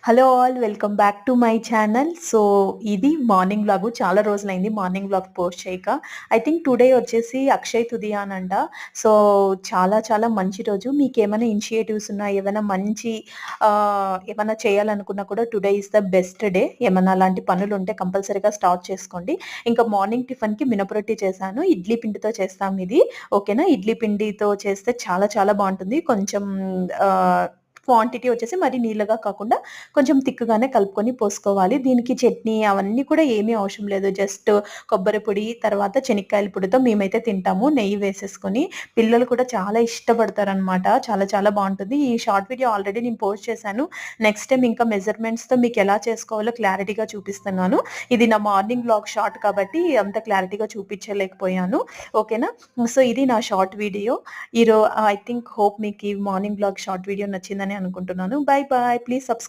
Hello all welcome back to my channel. So, ఇది morning vlog. చాలా రోజులైంది morning vlog post చేయక. I think today వచ్చేసి Akshay తృతీయానంట. So, చాలా చాలా మంచి రోజు. మీకేమైనా ఇనిషియేటివ్స్ ఉన్నా, ఏమైనా మంచి ఏమన్నా చేయాలనుకున్నా కూడా today is the best day. ఏమన్నా అలాంటి పనులుంటే కంపల్సరీగా స్టార్ట్ చేసుకోండి. ఇంకా మార్నింగ్ టిఫిన్‌కి మినపరొట్టి చేశాను. ఇడ్లీ పిండితో చేస్తాం ఇది. ఓకేనా? ఇడ్లీ పిండితో చేస్తే చాలా చాలా బావుంటుంది. కొంచెం ఆహ్ క్వాంటిటీ వచ్చేసి మరి నీళ్ళగా కాకుండా కొంచెం థిక్‌గానే కలుపుకొని పోసుకోవాలి. దీనికి చట్నీ అవన్నీ కూడా ఏమీ అవసరం లేదు. జస్ట్ కొబ్బరి పొడి, తర్వాత చెనిక్కాయల పొడితో మేమైతే తింటాము నెయ్యి వేసేసుకొని. పిల్లలు కూడా చాలా ఇష్టపడతారనమాట. చాలా చాలా బావుంటుంది. ఈ షార్ట్ వీడియో ఆల్రెడీ నేను పోస్ట్ చేశాను. నెక్స్ట్ టైమ్ ఇంకా మెజర్‌మెంట్స్‌తో మీకెలా చేసుకోవాలో క్లారిటీగా చూపిస్తున్నాను. ఇది నా మార్నింగ్ వ్లాగ్ షార్ట్ కాబట్టి అంత క్లారిటీగా చూపించలేకపోయాను. ఓకేనా? సో, ఇది నా short video. I think hope మీకు ఈ మార్నింగ్ వ్లాగ్ షార్ట్ వీడియో నచ్చిందని అనుకుంటున్నాను. Bye bye. Please subscribe